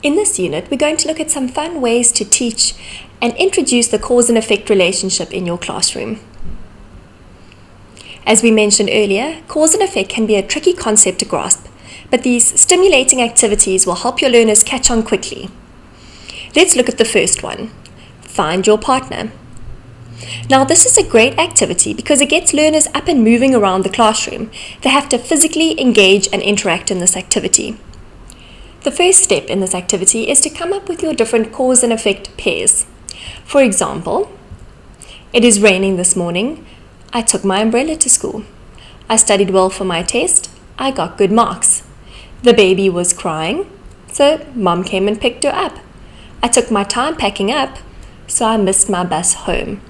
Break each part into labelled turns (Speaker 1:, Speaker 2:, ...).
Speaker 1: In this unit, we're going to look at some fun ways to teach and introduce the cause and effect relationship in your classroom. As we mentioned earlier, cause and effect can be a tricky concept to grasp, but these stimulating activities will help your learners catch on quickly. Let's look at the first one. Find your partner. Now, this is a great activity because it gets learners up and moving around the classroom. They have to physically engage and interact in this activity. The first step in this activity is to come up with your different cause and effect pairs. For example, it is raining this morning. I took my umbrella to school. I studied well for my test. I got good marks. The baby was crying, so Mom came and picked her up. I took my time packing up, so I missed my bus home.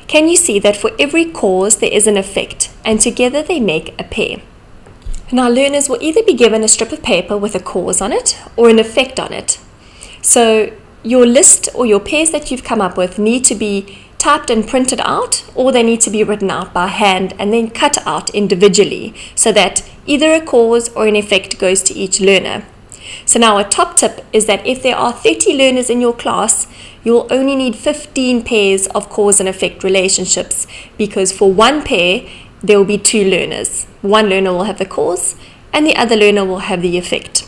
Speaker 1: Can you see that for every cause there is an effect, and together they make a pair? Now, learners will either be given a strip of paper with a cause on it or an effect on it. So your list or your pairs that you've come up with need to be typed and printed out, or they need to be written out by hand and then cut out individually so that either a cause or an effect goes to each learner. So now a top tip is that if there are 30 learners in your class, you'll only need 15 pairs of cause and effect relationships, because for one pair, there will be 2 learners. One learner will have the cause and the other learner will have the effect.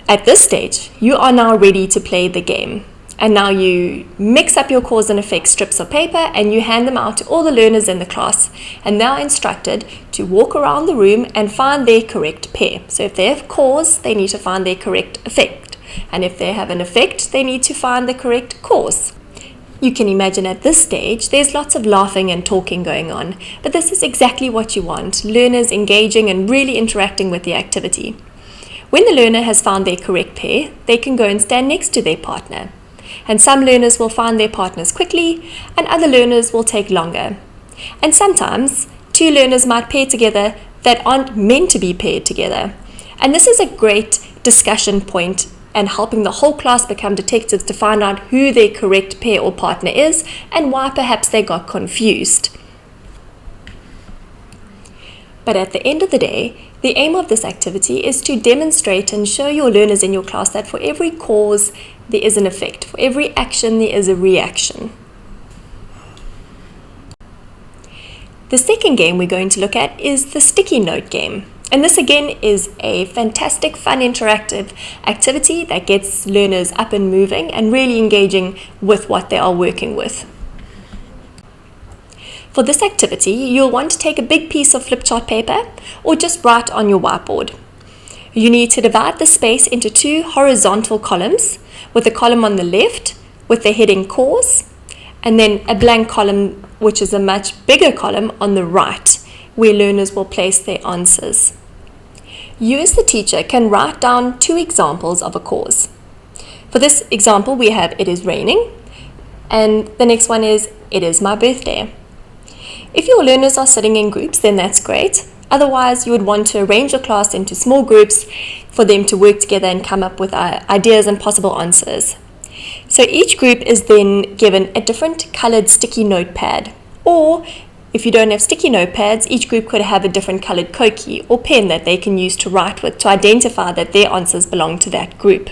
Speaker 1: At this stage, you are now ready to play the game. And now you mix up your cause and effect strips of paper and you hand them out to all the learners in the class. And they are instructed to walk around the room and find their correct pair. So if they have cause, they need to find their correct effect. And if they have an effect, they need to find the correct cause. You can imagine at this stage, there's lots of laughing and talking going on, but this is exactly what you want, learners engaging and really interacting with the activity. When the learner has found their correct pair, they can go and stand next to their partner. And some learners will find their partners quickly, and other learners will take longer. And sometimes, 2 learners might pair together that aren't meant to be paired together. And this is a great discussion point and helping the whole class become detectives to find out who their correct pair or partner is and why perhaps they got confused. But at the end of the day, the aim of this activity is to demonstrate and show your learners in your class that for every cause, there is an effect. For every action, there is a reaction. The second game we're going to look at is the sticky note game. And this again is a fantastic, fun, interactive activity that gets learners up and moving and really engaging with what they are working with. For this activity, you'll want to take a big piece of flip chart paper or just write on your whiteboard. You need to divide the space into 2 horizontal columns, with a column on the left with the heading cause, and then a blank column, which is a much bigger column, on the right, where learners will place their answers. You as the teacher can write down 2 examples of a cause. For this example, we have it is raining, and the next one is it is my birthday. If your learners are sitting in groups, then that's great. Otherwise, you would want to arrange your class into small groups for them to work together and come up with ideas and possible answers. So each group is then given a different colored sticky notepad, or if you don't have sticky notepads, each group could have a different colored Koki or pen that they can use to write with to identify that their answers belong to that group.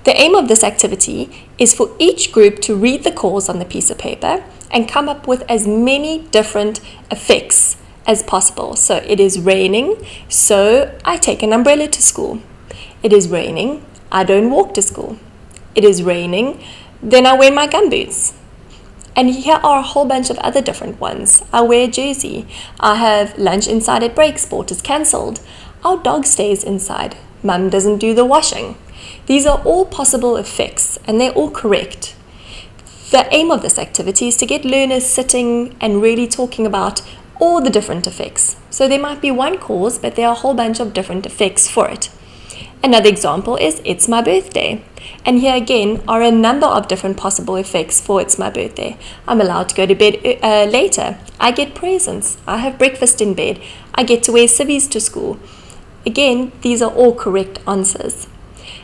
Speaker 1: The aim of this activity is for each group to read the cause on the piece of paper and come up with as many different effects as possible. So it is raining, so I take an umbrella to school. It is raining, I don't walk to school. It is raining, then I wear my gumboots. And here are a whole bunch of other different ones. I wear a jersey. I have lunch inside at break. Sport is cancelled. Our dog stays inside. Mum doesn't do the washing. These are all possible effects, and they're all correct. The aim of this activity is to get learners sitting and really talking about all the different effects. So there might be one cause, but there are a whole bunch of different effects for it. Another example is it's my birthday. And here again are a number of different possible effects for it's my birthday. I'm allowed to go to bed later. I get presents. I have breakfast in bed. I get to wear civvies to school. Again, these are all correct answers.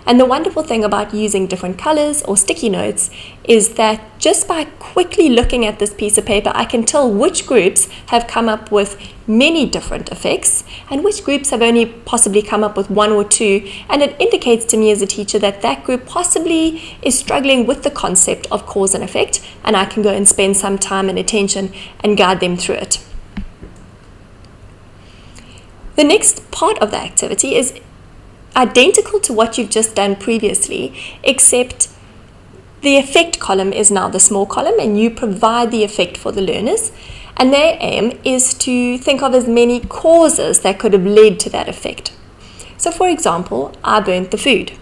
Speaker 1: And the wonderful thing about using different colors or sticky notes is that just by quickly looking at this piece of paper, I can tell which groups have come up with many different effects and which groups have only possibly come up with one or two. And it indicates to me as a teacher that that group possibly is struggling with the concept of cause and effect, and I can go and spend some time and attention and guide them through it. The next part of the activity is identical to what you've just done previously, except the effect column is now the small column and you provide the effect for the learners, and their aim is to think of as many causes that could have led to that effect. So for example, I burnt the food.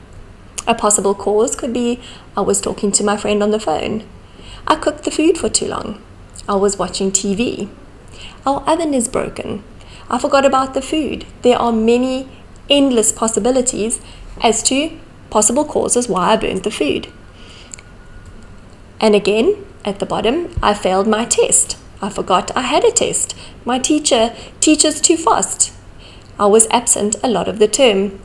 Speaker 1: A possible cause could be I was talking to my friend on the phone. I cooked the food for too long. I was watching TV. Our oven is broken. I forgot about the food. There are many endless possibilities as to possible causes why I burnt the food. And again, at the bottom, I failed my test. I forgot I had a test. My teacher teaches too fast. I was absent a lot of the term.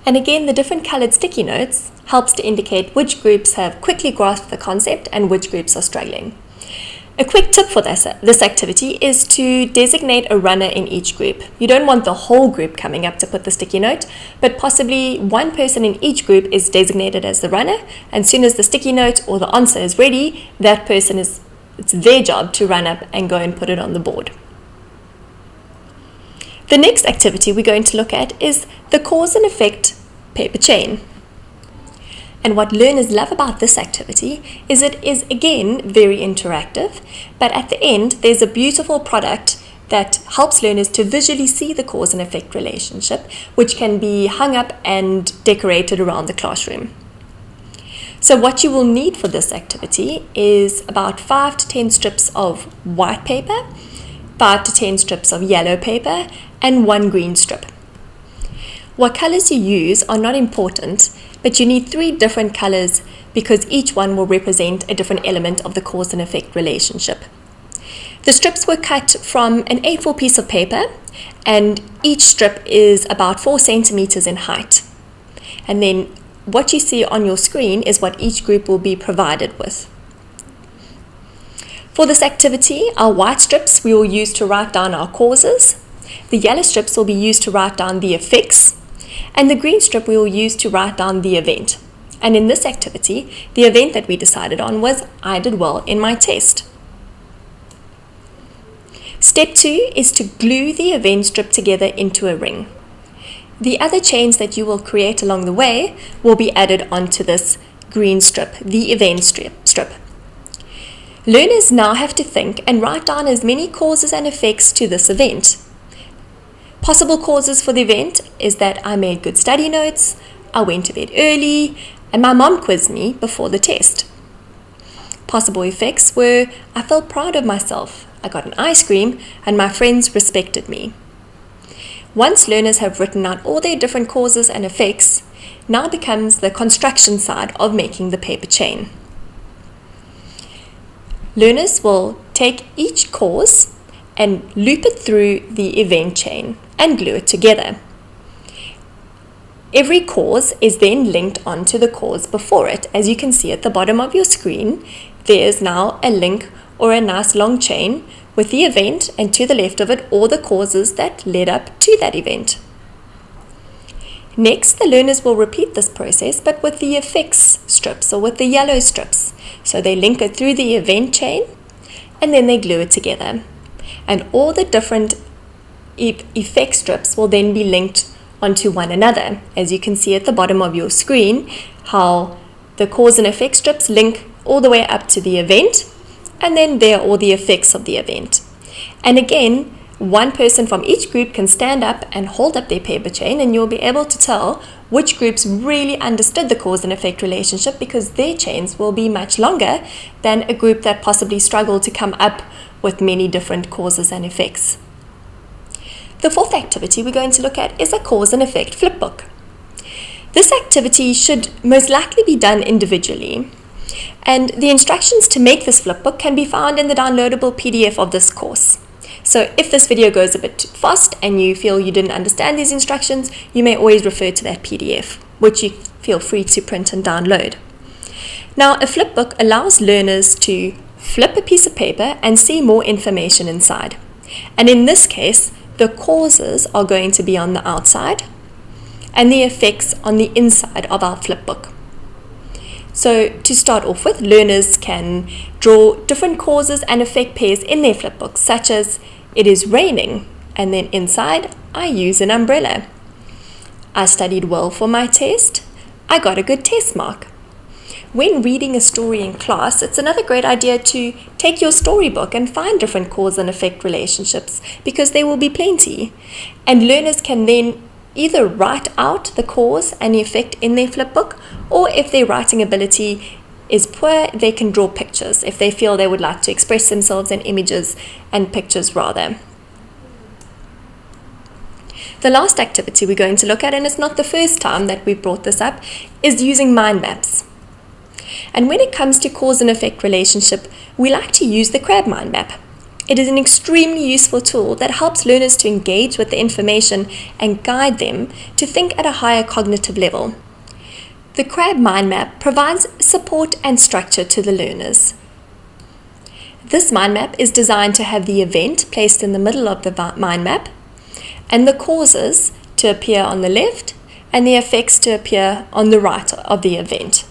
Speaker 1: And again, the different colored sticky notes helps to indicate which groups have quickly grasped the concept and which groups are struggling. A quick tip for this activity is to designate a runner in each group. You don't want the whole group coming up to put the sticky note, but possibly one person in each group is designated as the runner, and as soon as the sticky note or the answer is ready, that person it's their job to run up and go and put it on the board. The next activity we're going to look at is the cause and effect paper chain. And what learners love about this activity is it is, again, very interactive, but at the end, there's a beautiful product that helps learners to visually see the cause and effect relationship, which can be hung up and decorated around the classroom. So what you will need for this activity is about 5 to 10 strips of white paper, 5 to 10 strips of yellow paper, and 1 green strip. What colors you use are not important, but you need 3 different colors because each one will represent a different element of the cause and effect relationship. The strips were cut from an A4 piece of paper, and each strip is about 4 centimeters in height. And then what you see on your screen is what each group will be provided with. For this activity, our white strips we will use to write down our causes, the yellow strips will be used to write down the effects, and the green strip we will use to write down the event. And in this activity, the event that we decided on was I did well in my test. Step 2 is to glue the event strip together into a ring. The other chains that you will create along the way will be added onto this green strip, the event strip. Learners now have to think and write down as many causes and effects to this event. Possible causes for the event is that I made good study notes, I went to bed early, and my mom quizzed me before the test. Possible effects were I felt proud of myself, I got an ice cream, and my friends respected me. Once learners have written out all their different causes and effects, now becomes the construction side of making the paper chain. Learners will take each cause and loop it through the event chain and glue it together. Every cause is then linked onto the cause before it. As you can see at the bottom of your screen, there is now a link or a nice long chain with the event, and to the left of it all the causes that led up to that event. Next, the learners will repeat this process but with the effects strips or with the yellow strips. So they link it through the event chain and then they glue it together. And all the different effect strips will then be linked onto one another. As you can see at the bottom of your screen, how the cause and effect strips link all the way up to the event, and then there are all the effects of the event. And again, one person from each group can stand up and hold up their paper chain, and you'll be able to tell which groups really understood the cause and effect relationship because their chains will be much longer than a group that possibly struggled to come up with many different causes and effects. The fourth activity we're going to look at is a cause and effect flipbook. This activity should most likely be done individually, and the instructions to make this flipbook can be found in the downloadable PDF of this course. So if this video goes a bit too fast and you feel you didn't understand these instructions, you may always refer to that PDF. which you feel free to print and download. Now, a flipbook allows learners to flip a piece of paper and see more information inside. And in this case, the causes are going to be on the outside and the effects on the inside of our flipbook. So to start off with, learners can draw different causes and effect pairs in their flipbooks, such as it is raining, and then inside, I use an umbrella. I studied well for my test. I got a good test mark. When reading a story in class, it's another great idea to take your storybook and find different cause and effect relationships, because there will be plenty. And learners can then either write out the cause and the effect in their flipbook, or if their writing ability is poor, they can draw pictures if they feel they would like to express themselves in images and pictures rather. The last activity we're going to look at, and it's not the first time that we've brought this up, is using mind maps. And when it comes to cause and effect relationship, we like to use the crab mind map. It is an extremely useful tool that helps learners to engage with the information and guide them to think at a higher cognitive level. The crab mind map provides support and structure to the learners. This mind map is designed to have the event placed in the middle of the mind map, and the causes to appear on the left and the effects to appear on the right of the event.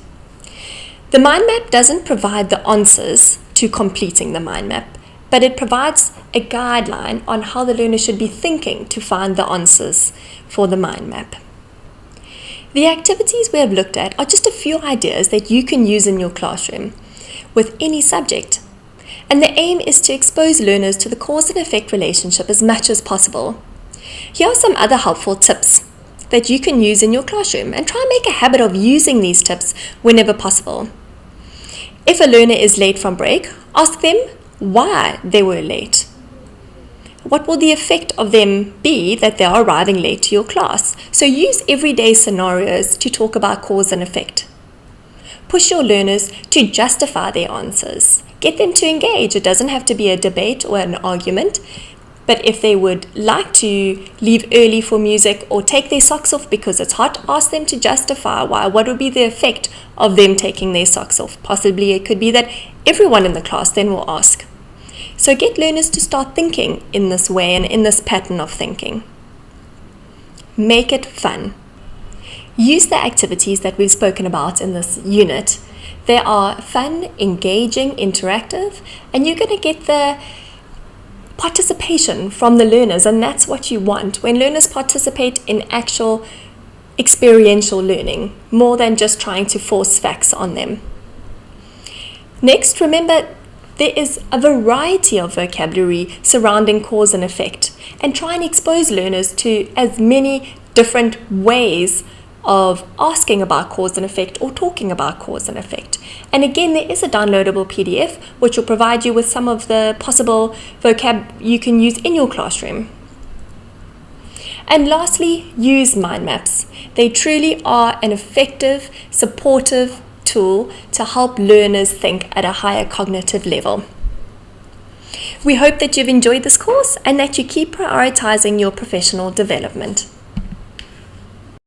Speaker 1: The mind map doesn't provide the answers to completing the mind map, but it provides a guideline on how the learner should be thinking to find the answers for the mind map. The activities we have looked at are just a few ideas that you can use in your classroom with any subject, and the aim is to expose learners to the cause and effect relationship as much as possible. Here are some other helpful tips that you can use in your classroom, and try and make a habit of using these tips whenever possible. If a learner is late from break, ask them why they were late. What will the effect of them be that they are arriving late to your class? So use everyday scenarios to talk about cause and effect. Push your learners to justify their answers. Get them to engage. It doesn't have to be a debate or an argument. But if they would like to leave early for music or take their socks off because it's hot, ask them to justify why. What would be the effect of them taking their socks off? Possibly it could be that everyone in the class then will ask. So get learners to start thinking in this way and in this pattern of thinking. Make it fun. Use the activities that we've spoken about in this unit. They are fun, engaging, interactive, and you're going to get the participation from the learners, and that's what you want when learners participate in actual experiential learning, more than just trying to force facts on them. Next, remember there is a variety of vocabulary surrounding cause and effect, and try and expose learners to as many different ways of asking about cause and effect or talking about cause and effect. And again, there is a downloadable PDF which will provide you with some of the possible vocab you can use in your classroom. And lastly, use mind maps. They truly are an effective, supportive tool to help learners think at a higher cognitive level. We hope that you've enjoyed this course and that you keep prioritizing your professional development.